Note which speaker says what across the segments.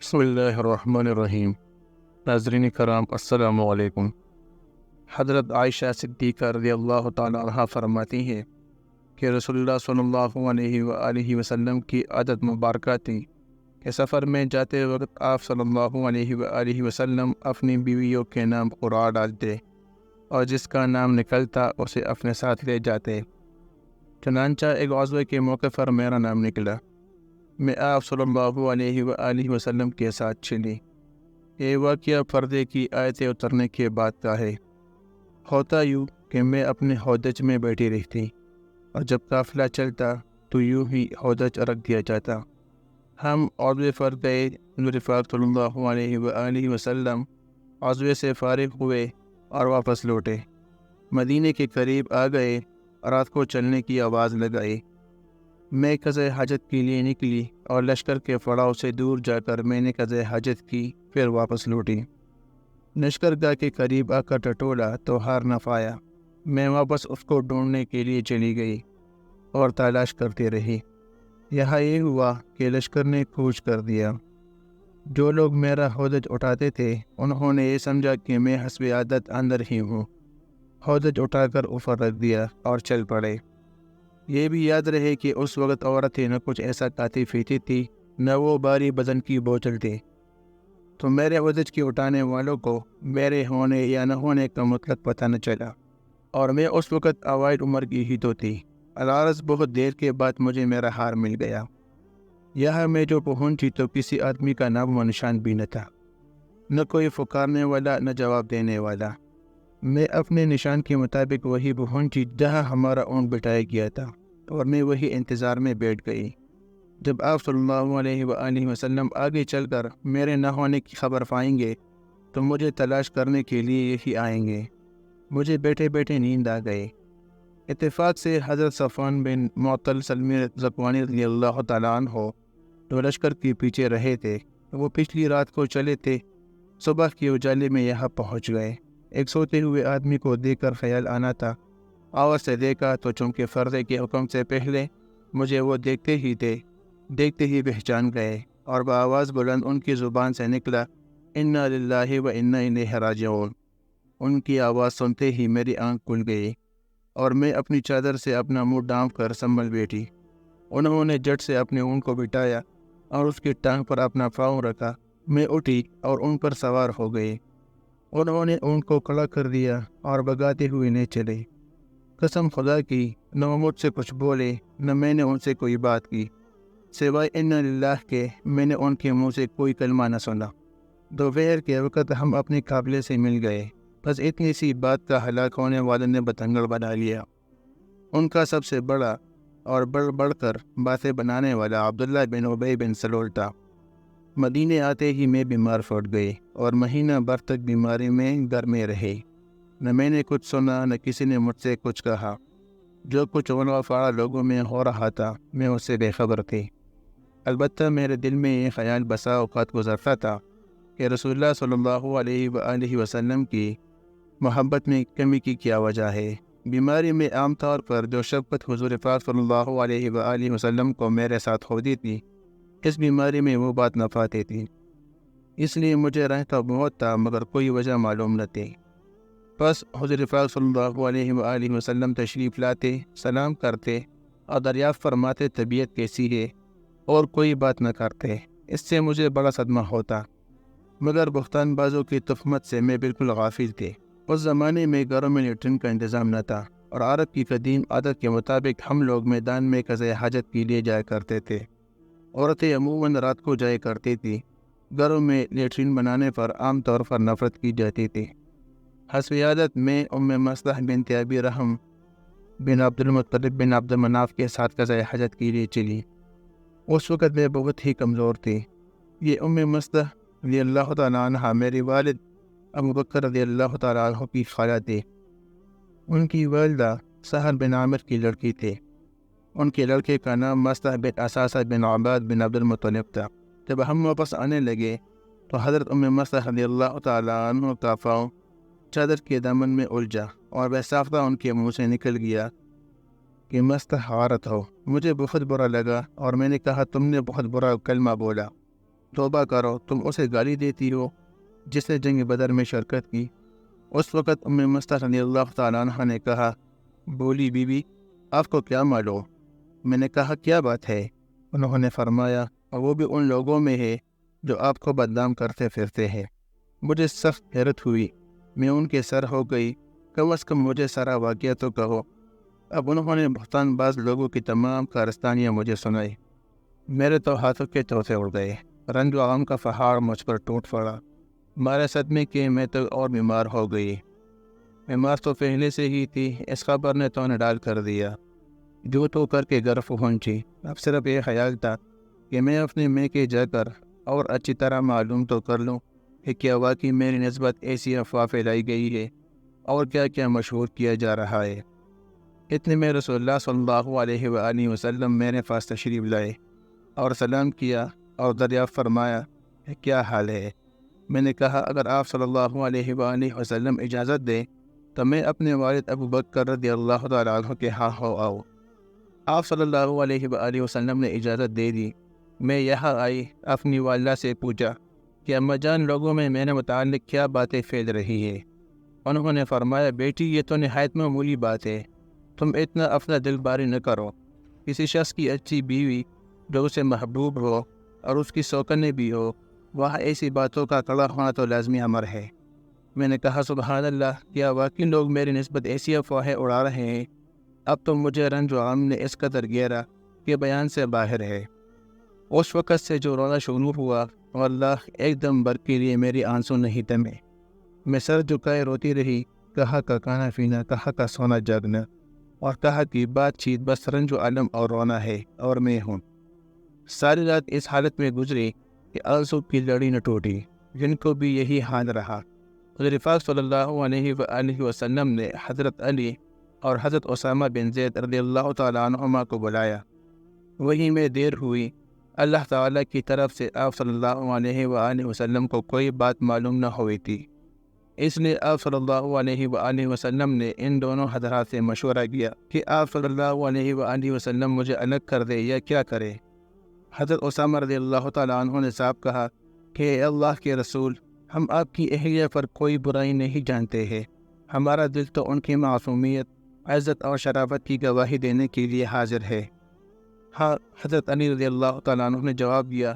Speaker 1: بسم اللہ الرحمن الرحیم۔ ناظرین کرام السلام علیکم۔ حضرت عائشہ صدیقہ رضی اللہ تعالیٰ عنہ فرماتی ہیں کہ رسول اللہ صلی اللہ علیہ وآلہ وسلم کی عادت مبارکہ تھی کہ سفر میں جاتے وقت آپ صلی اللہ علیہ وآلہ وسلم اپنی بیویوں کے نام قرآن ڈالتے اور جس کا نام نکلتا اسے اپنے ساتھ لے جاتے۔ چنانچہ ایک غزوے کے موقع پر میرا نام نکلا، میں آپ صلی اللہ علیہ وآلہ وسلم کے ساتھ چلی۔ یہ واقعہ پردے کی آیتیں اترنے کے بعد کا ہے۔ ہوتا یوں کہ میں اپنے ہودج میں بیٹھی رہتی اور جب قافلہ چلتا تو یوں ہی ہودج رکھ دیا جاتا۔ ہم عزوے پر گئے، حضور پاک صلی اللہ علیہ وآلہ وسلم عزوے سے فارغ ہوئے اور واپس لوٹے۔ مدینے کے قریب آ گئے، رات کو چلنے کی آواز لگائی۔ میں قضائے حاجت کے لیے نکلی اور لشکر کے پڑاؤ سے دور جا کر میں نے قضائے حاجت کی، پھر واپس لوٹی۔ لشکرگاہ کے قریب آ کر ٹٹولا تو ہار نہ پایا۔ میں واپس اس کو ڈھونڈنے کے لیے چلی گئی اور تلاش کرتی رہی۔ یہاں یہ ہوا کہ لشکر نے کوچ کر دیا۔ جو لوگ میرا ہودج اٹھاتے تھے انہوں نے یہ سمجھا کہ میں حسب عادت اندر ہی ہوں، ہودج اٹھا کر اوپر رکھ دیا اور چل پڑے۔ یہ بھی یاد رہے کہ اس وقت عورتیں نہ کچھ ایسا کھاتی پیتی تھی، نہ وہ بھاری وزن کی بوجھل تھی، تو میرے ہودج کی اٹھانے والوں کو میرے ہونے یا نہ ہونے کا مطلق پتہ نہ چلا، اور میں اس وقت اوائل عمر کی ہی تو تھی۔ العرض بہت دیر کے بعد مجھے میرا ہار مل گیا۔ یہاں میں جو پہنچی تو کسی آدمی کا نام و نشان بھی نہ تھا، نہ کوئی پکارنے والا نہ جواب دینے والا۔ میں اپنے نشان کے مطابق وہی پہنچی جہاں ہمارا اونٹ بٹھایا گیا تھا، اور میں وہی انتظار میں بیٹھ گئی۔ جب آپ صلی اللہ علیہ وآلہ وسلم آگے چل کر میرے نہ ہونے کی خبر پائیں گے تو مجھے تلاش کرنے کے لیے یہی آئیں گے۔ مجھے بیٹھے بیٹھے نیند آ گئی۔ اتفاق سے حضرت صفوان بن معطل سلمی زکوانی رضی اللہ تعالیٰ عنہ جو لشکر کے پیچھے رہے تھے، وہ پچھلی رات کو چلے تھے، صبح کے اجالے میں یہاں پہنچ گئے۔ ایک سوتے ہوئے آدمی کو دیکھ کر خیال آنا تھا۔ آواز سے دیکھا تو چونکہ فرضے کے حکم سے پہلے مجھے وہ دیکھتے ہی پہچان گئے، اور بآواز بلند ان کی زبان سے نکلا، انا للہ و انا الیہ راجعون۔ ان کی آواز سنتے ہی میری آنکھ کھل گئی اور میں اپنی چادر سے اپنا منہ ڈھانپ کر سنبھل بیٹھی۔ انہوں نے جٹ سے اپنے اونٹ کو بٹھایا اور اس کی ٹانگ پر اپنا پاؤں رکھا۔ میں اٹھی اور ان پر سوار ہو گئی۔ انہوں نے اونٹ کو کھڑا کر دیا اور بگاتے ہوئے لے چلے۔ قسم خدا کی، نہ وہ مجھ سے کچھ بولے نہ میں نے ان سے کوئی بات کی، سوائے انا للہ کے میں نے ان کے منہ سے کوئی کلمہ نہ سنا۔ دوپہر کے وقت ہم اپنے قافلے سے مل گئے، بس اتنی سی بات کا ہلاک ہونے والے نے بتنگڑ بنا لیا۔ ان کا سب سے بڑا اور بڑھ کر باتیں بنانے والا عبداللہ بن ابی بن سلول تھا۔ مدینے آتے ہی میں بیمار پڑ گئی اور مہینہ بھر تک بیماری میں گھر میں رہے۔ نہ میں نے کچھ سنا نہ کسی نے مجھ سے کچھ کہا۔ جو کچھ ونوافع لوگوں میں ہو رہا تھا میں اس سے بے خبر تھی۔ البتہ میرے دل میں یہ خیال بسا اوقات گزرتا تھا کہ رسول اللہ صلی اللہ علیہ وآلہ وسلم کی محبت میں کمی کی کیا وجہ ہے۔ بیماری میں عام طور پر جو شفقت حضور پاک صلی اللہ علیہ وآلہ وسلم کو میرے ساتھ ہوتی تھی، اس بیماری میں وہ بات نہ پاتی تھی۔ اس لیے مجھے رہتا بہت تھا مگر کوئی وجہ معلوم نہ تھی۔ بس حضور پاک صلی اللہ علیہ وآلہ وسلم تشریف لاتے، سلام کرتے اور دریافت فرماتے طبیعت کیسی ہے، اور کوئی بات نہ کرتے۔ اس سے مجھے بڑا صدمہ ہوتا، مگر بہتان بازوں کی تہمت سے میں بالکل غافل تھی۔ اس زمانے میں گھروں میں لیٹرن کا انتظام نہ تھا، اور عرب کی قدیم عادت کے مطابق ہم لوگ میدان میں قضائے حاجت کے لیے جایا کرتے تھے۔ عورتیں عموماً رات کو جایا کرتی تھی۔ گھروں میں لیٹرین بنانے پر عام طور پر نفرت کی جاتی تھی۔ حسب عادت میں مصطح بنت ابی رحم بن عبد المطلب بن عبد مناف کے ساتھ قضائے حاجت کے لیے چلی۔ اس وقت میں بہت ہی کمزور تھی۔ یہ مصطح رضی اللہ تعالیٰ عنہ میری والد ابو بکر رضی اللہ تعالیٰ عنہ کی خالہ تھی۔ ان کی والدہ سہل بن عامر کی لڑکی تھی۔ ان کے لڑکے کا نام مصطح بن اساسہ بن عباد بن عبد المطلب تھا۔ جب ہم واپس آنے لگے تو حضرت مصطح رضی اللہ تعالیٰ عنہ کا پاؤں چادر کے دامن میں الجھا اور وہ صاف ان کے منہ سے نکل گیا کہ مصطح عورت ہو۔ مجھے بہت برا لگا اور میں نے کہا، تم نے بہت برا کلمہ بولا۔ توبہ کرو، تم اسے گالی دیتی ہو جس نے جنگ بدر میں شرکت کی۔ اس وقت ام مستح رضی اللہ تعالیٰ عنہ نے کہا، بولی بی بی آپ کو کیا معلوم؟ میں نے کہا کیا بات ہے؟ انہوں نے فرمایا، اور وہ بھی ان لوگوں میں ہے جو آپ کو بدنام کرتے پھرتے ہیں۔ مجھے سخت حیرت ہوئی، میں ان کے سر ہو گئی، کم از کم مجھے سارا واقعہ تو کہو۔ اب انہوں نے بہتان باز لوگوں کی تمام کارستانیاں مجھے سنائی۔ میرے تو ہاتھوں کے طوطے اڑ گئے، رنج و غم کا پہاڑ مجھ پر ٹوٹ پڑا۔ مارے صدمے کے میں تو اور بیمار ہو گئی۔ بیمار تو پہلے سے ہی تھی، اس خبر نے تو نڈال کر دیا۔ جو تو کر کے گھر پہنچی، اب صرف یہ خیال تھا کہ میں اپنے میکے جا کر اور اچھی طرح معلوم تو کر لوں کہ کیا واقعی میری نسبت ایسی افواہ پھیلائی گئی ہے اور کیا کیا مشہور کیا جا رہا ہے۔ اتنے میں رسول اللہ صلی اللہ علیہ وآلہ وسلم میرے پاس تشریف لائے اور سلام کیا اور دریافت فرمایا کہ کیا حال ہے۔ میں نے کہا اگر آپ صلی اللہ علیہ وآلہ وسلم اجازت دیں تو میں اپنے والد ابو بکر رضی اللہ تعالیٰ عنہ کے ہاں ہو آؤں۔ آپ صلی اللہ علیہ وآلہ وسلم نے اجازت دے دی۔ میں یہاں آئی، اپنی والدہ سے پوچھا کہ اماں جان لوگوں میں میرے متعلق کیا باتیں پھیل رہی ہے۔ انہوں نے فرمایا، بیٹی یہ تو نہایت معمولی بات ہے، تم اتنا اپنا دل باری نہ کرو۔ کسی شخص کی اچھی بیوی جو اسے محبوب ہو اور اس کی سوکنے بھی ہو، وہاں ایسی باتوں کا کڑا ہونا تو لازمی امر ہے۔ میں نے کہا سبحان اللہ، کیا واقعی لوگ میری نسبت ایسی افواہیں اڑا رہے ہیں؟ اب تو مجھے رنج و غم نے اس قدر گھیرا کہ بیان سے باہر ہے۔ اس وقت سے جو رونا شروع ہوا، واللہ ایک دم بھر کے لیے میری آنسو نہیں تھمے۔ میں سر جھکائے روتی رہی، کہا کا کھانا پینا، کہا کا سونا جاگنا، اور کہا کہ بات چیت بس رنج و علم اور رونا ہے اور میں ہوں۔ ساری رات اس حالت میں گزری کہ آنسو کی لڑی نہ ٹوٹی، جن کو بھی یہی حال رہا۔ حضور پاک صلی اللہ علیہ وآلہ وسلم نے حضرت علی اور حضرت اسامہ بن زید رضی اللہ تعالیٰ عنہما کو بلایا۔ وہیں میں دیر ہوئی۔ اللہ تعالیٰ کی طرف سے آپ صلی اللہ علیہ وآلہ وسلم کو کوئی بات معلوم نہ ہوئی تھی، اس لیے آپ صلی اللہ علیہ وآلہ وسلم نے ان دونوں حضرات سے مشورہ کیا کہ آپ صلی اللہ علیہ وآلہ وسلم مجھے الگ کر دے یا کیا کرے۔ حضرت اسامہ رضی اللہ تعالیٰ عنہ نے صاحب کہا کہ اے اللہ کے رسول، ہم آپ کی اہلیہ پر کوئی برائی نہیں جانتے ہیں، ہمارا دل تو ان کی معصومیت، عزت اور شرافت کی گواہی دینے کے لیے حاضر ہے۔ ہاں، حضرت علی رضی اللہ تعالیٰ عنہ نے جواب دیا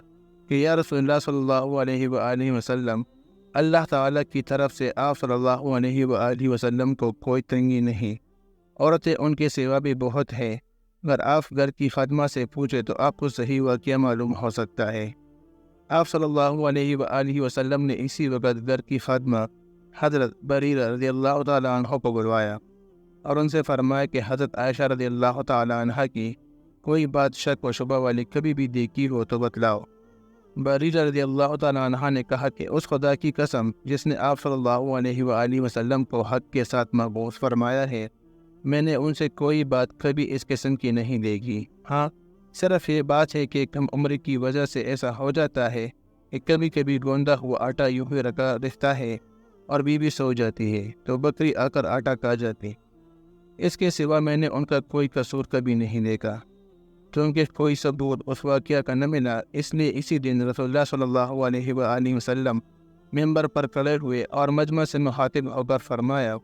Speaker 1: کہ یا رسول اللہ صلی اللہ علیہ وآلہ وسلم، اللہ تعالیٰ کی طرف سے آپ صلی اللہ علیہ وآلہ وسلم کو کوئی تنگی نہیں، عورتیں ان کے سوا بھی بہت ہے، اگر آپ گھر کی خادمہ سے پوچھیں تو آپ کو صحیح واقعہ معلوم ہو سکتا ہے۔ آپ صلی اللہ علیہ وآلہ وسلم نے اسی وقت گھر کی خادمہ حضرت بریرہ رضی اللہ تعالیٰ عنہ کو بلوایا اور ان سے فرمایا کہ حضرت عائشہ رضی اللہ تعالیٰ عنہ کی کوئی بات شک و شبہ والی کبھی بھی دیکھی ہو تو بتلاؤ۔ بریرہ رضی اللہ تعالیٰ عنہ نے کہا کہ اس خدا کی قسم جس نے آپ صلی اللہ علیہ وآلہ وسلم کو حق کے ساتھ مبعوث فرمایا ہے، میں نے ان سے کوئی بات کبھی اس قسم کی نہیں دیکھی۔ ہاں، صرف یہ بات ہے کہ کم عمری کی وجہ سے ایسا ہو جاتا ہے کہ کبھی کبھی گوندا ہوا آٹا یوں ہی رکھا رہتا ہے اور بیوی سو جاتی ہے تو بکری آ کر آٹا کھا جاتی۔ اس کے سوا میں نے ان کا کوئی قصور کبھی نہیں دیکھا۔ کیونکہ کوئی ثبوت اس واقعہ کا نہ ملا، اس لیے اسی دن رسول اللہ صلی اللہ علیہ وآلہ وسلم ممبر پر کھڑے ہوئے اور مجمع سے مخاطب ہو کر فرمایا،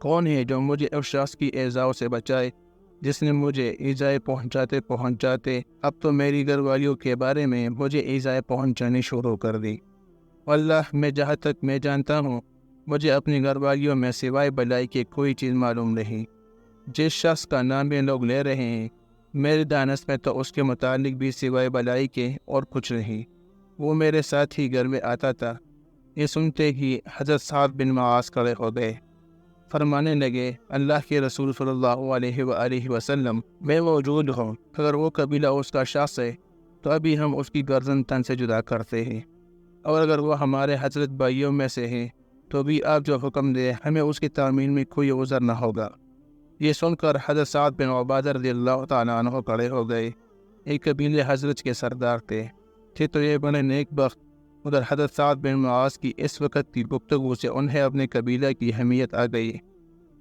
Speaker 1: کون ہے جو مجھے اس شخص کی ایذاؤں سے بچائے جس نے مجھے ایذائیں پہنچاتے اب تو میری گھر والیوں کے بارے میں مجھے ایذائیں پہنچانی شروع کر دی۔ واللہ میں جہاں تک میں جانتا ہوں، مجھے اپنی گھر والیوں میں سوائے بلائی کی کوئی چیز معلوم نہیں۔ جس شخص کا نام یہ لوگ لے رہے ہیں، میرے دانش میں تو اس کے متعلق بھی سوائے بلائی کے اور کچھ نہیں۔ وہ میرے ساتھ ہی گھر میں آتا تھا۔ یہ سنتے ہی حضرت سعد بن معاذ کھڑے ہو گئے، فرمانے لگے، اللہ کے رسول صلی اللہ علیہ وآلہ وسلم، میں موجود ہوں، اگر وہ قبیلہ اس کا شخص ہے تو ابھی ہم اس کی گردن تن سے جدا کرتے ہیں، اور اگر وہ ہمارے حضرت بھائیوں میں سے ہیں تو بھی آپ جو حکم دے ہمیں اس کی تعمیل میں کوئی عذر نہ ہوگا۔ یہ سن کر حضرت سعد بن عبادہ رضی اللہ تعالیٰ عنہ کھڑے ہو گئے۔ ایک قبیلے حضرت کے سردار تھے تو یہ بڑے نیک بخت۔ ادھر حضرت سعد بن معاذ کی اس وقت کی گفتگو سے انہیں اپنے قبیلہ کی اہمیت آ گئی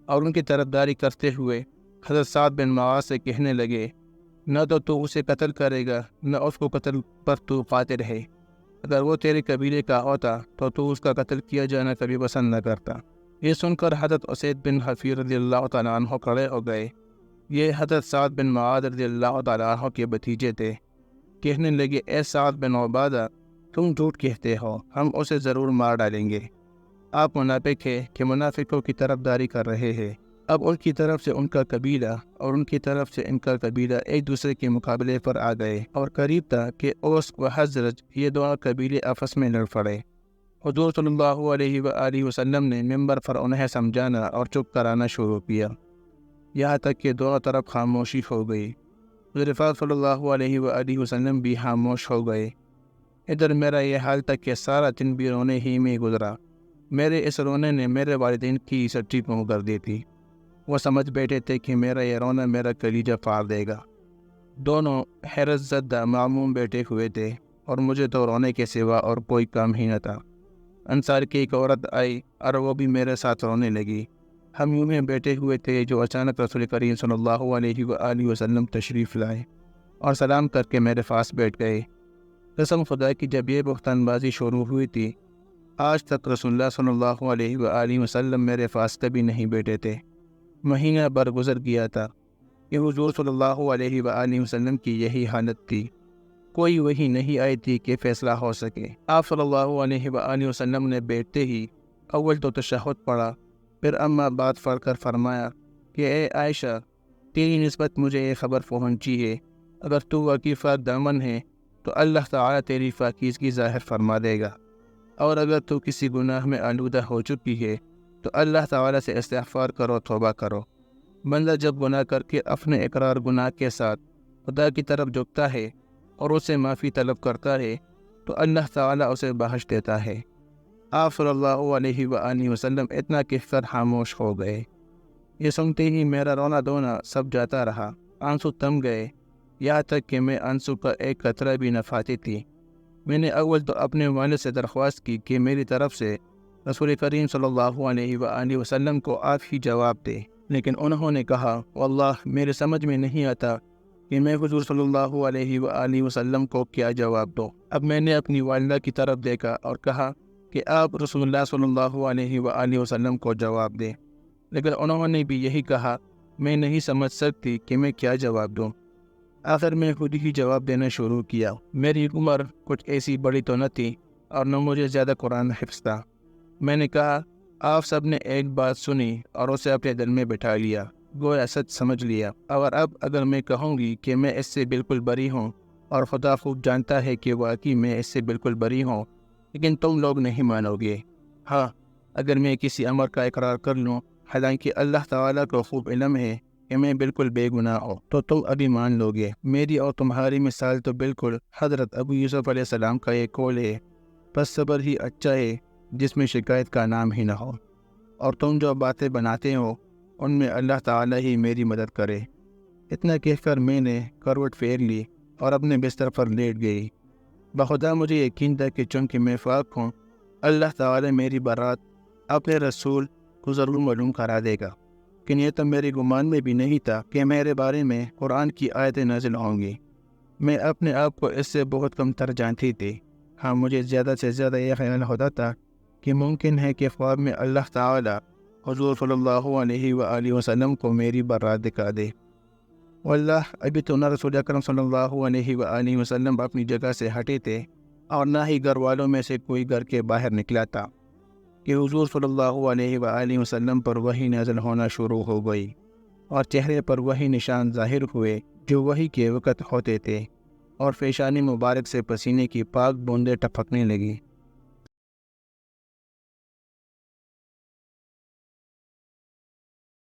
Speaker 1: اور ان کی طرفداری کرتے ہوئے حضرت سعد بن معاذ سے کہنے لگے، نہ تو اسے قتل کرے گا، نہ اس کو قتل پر تو قادر ہے۔ اگر وہ تیرے قبیلے کا ہوتا تو اس کا قتل کیا جانا کبھی پسند نہ کرتا۔ یہ سن کر حضرت اسید بن حفیر رضی اللہ تعالیٰ عنہ کھڑے ہو گئے۔ یہ حضرت سعد بن معاذ رضی اللہ تعالیٰ عنہ کے بھتیجے تھے۔ کہنے لگے، اے سعد بن عبادہ، تم جھوٹ کہتے ہو، ہم اسے ضرور مار ڈالیں گے۔ آپ منافق ہیں کہ منافقوں کی طرفداری کر رہے ہیں۔ اب ان کی طرف سے ان کا قبیلہ اور ان کی طرف سے ان کا قبیلہ ایک دوسرے کے مقابلے پر آ گئے، اور قریب تھا کہ اوس و حضرج یہ دونوں قبیلے آپس میں لڑ پڑے۔ حضور صلی اللہ علیہ وآلہ وسلم نے ممبر پر انہیں سمجھانا اور چپ کرانا شروع کیا، یہاں تک کہ دونوں طرف خاموشی ہو گئی۔ حضور پاک صلی اللہ علیہ وآلہ وسلم بھی خاموش ہو گئے۔ ادھر میرا یہ حال تک کہ سارا دن بھی رونے ہی میں گزرا۔ میرے اس رونے نے میرے والدین کی سچی گم کر دی تھی۔ وہ سمجھ بیٹھے تھے کہ میرا یہ رونا میرا کلیجہ پھاڑ دے گا۔ دونوں حیرت زدہ معموم بیٹھے ہوئے تھے، اور مجھے تو رونے کے سوا اور کوئی کام ہی نہ تھا۔ انصار کی ایک عورت آئی اور وہ بھی میرے ساتھ رونے لگی۔ ہم یوں ہی بیٹھے ہوئے تھے جو اچانک رسول کریم صلی اللہ علیہ وآلہ وسلم تشریف لائے اور سلام کر کے میرے پاس بیٹھ گئے۔ قسم خدا کی جب یہ بہتان بازی شروع ہوئی تھی، آج تک رسول اللہ صلی اللہ علیہ وآلہ وسلم میرے پاس کبھی نہیں بیٹھے تھے۔ مہینہ بھر گزر گیا تھا کہ حضور صلی اللہ علیہ وآلہ وسلم کی یہی حالت تھی۔ کوئی وحی نہیں آئی تھی کہ فیصلہ ہو سکے۔ آپ صلی اللہ علیہ وآلہ وسلم نے بیٹھتے ہی اول تو تشہد پڑھا، پھر اما بعد پڑھ کر فرمایا کہ اے عائشہ، تیری نسبت مجھے یہ خبر پہنچی ہے، اگر تو وقیفہ دامن ہے تو اللہ تعالیٰ تیری پاکیزگی ظاہر فرما دے گا، اور اگر تو کسی گناہ میں آلودہ ہو چکی ہے تو اللہ تعالیٰ سے استغفار کرو، توبہ کرو۔ بندہ جب گناہ کر کے اپنے اقرار گناہ کے ساتھ خدا کی طرف جھکتا ہے اور اسے معافی طلب کرتا ہے تو اللہ تعالیٰ اسے بخش دیتا ہے۔ آپ صلی اللہ علیہ وآلہ وسلم اتنا کہہ کر خاموش ہو گئے۔ یہ سنتے ہی میرا رونا دھونا سب جاتا رہا، آنسو تم گئے، یہاں تک کہ میں آنسو کا ایک قطرہ بھی نہ پاتی تھی۔ میں نے اول تو اپنے والد سے درخواست کی کہ میری طرف سے رسول کریم صلی اللہ علیہ وآلہ وسلم کو آپ ہی جواب دے، لیکن انہوں نے کہا، واللہ میرے سمجھ میں نہیں آتا کہ میں حضور صلی اللہ علیہ وآلہ وسلم کو کیا جواب دوں۔ اب میں نے اپنی والدہ کی طرف دیکھا اور کہا کہ آپ رسول اللہ صلی اللہ علیہ وآلہ وسلم کو جواب دیں، لیکن انہوں نے بھی یہی کہا، میں نہیں سمجھ سکتی کہ میں کیا جواب دوں۔ آخر میں خود ہی جواب دینا شروع کیا۔ میری عمر کچھ ایسی بڑی تو نہ تھی اور نہ مجھے زیادہ قرآن حفظ تھا۔ میں نے کہا، آپ سب نے ایک بات سنی اور اسے اپنے دل میں بٹھا لیا، گویا سچ سمجھ لیا، اور اب اگر میں کہوں گی کہ میں اس سے بالکل بری ہوں، اور خدا خوب جانتا ہے کہ واقعی میں اس سے بالکل بری ہوں، لیکن تم لوگ نہیں مانو گے۔ ہاں، اگر میں کسی امر کا اقرار کر لوں، حالانکہ اللہ تعالیٰ کو خوب علم ہے کہ میں بالکل بے گناہ ہوں، تو تم ابھی مان لو گے۔ میری اور تمہاری مثال تو بالکل حضرت ابو یوسف علیہ السلام کا یہ قول ہے، بس صبر ہی اچھا ہے جس میں شکایت کا نام ہی نہ ہو، اور تم جو باتیں بناتے ہو ان میں اللہ تعالیٰ ہی میری مدد کرے۔ اتنا کہہ کر میں نے کروٹ پھیر لی اور اپنے بستر پر لیٹ گئی۔ بخدا مجھے یقین تھا کہ چونکہ میں پاک ہوں، اللہ تعالیٰ میری برات اپنے رسول کو ضرور معلوم کرا دے گا، لیکن یہ تو میرے گمان میں بھی نہیں تھا کہ میرے بارے میں قرآن کی آیتیں نازل ہوں گی۔ میں اپنے آپ کو اس سے بہت کم تر جانتی تھی۔ ہاں، مجھے زیادہ سے زیادہ یہ خیال ہوتا تھا کہ ممکن ہے کہ خواب میں اللہ تعالیٰ حضور صلی اللہ علیہ وآلہ وسلم کو میری برات دکھا دے۔ واللہ ابھی تو نہ رسول اکرم صلی اللہ علیہ وآلہ وسلم اپنی جگہ سے ہٹے تھے، اور نہ ہی گھر والوں میں سے کوئی گھر کے باہر نکلا تھا کہ حضور صلی اللہ علیہ وآلہ وسلم پر وحی نازل ہونا شروع ہو گئی، اور چہرے پر وہی نشان ظاہر ہوئے جو وحی کے وقت ہوتے تھے، اور پیشانی مبارک سے پسینے کی پاک بوندیں ٹپکنے لگی۔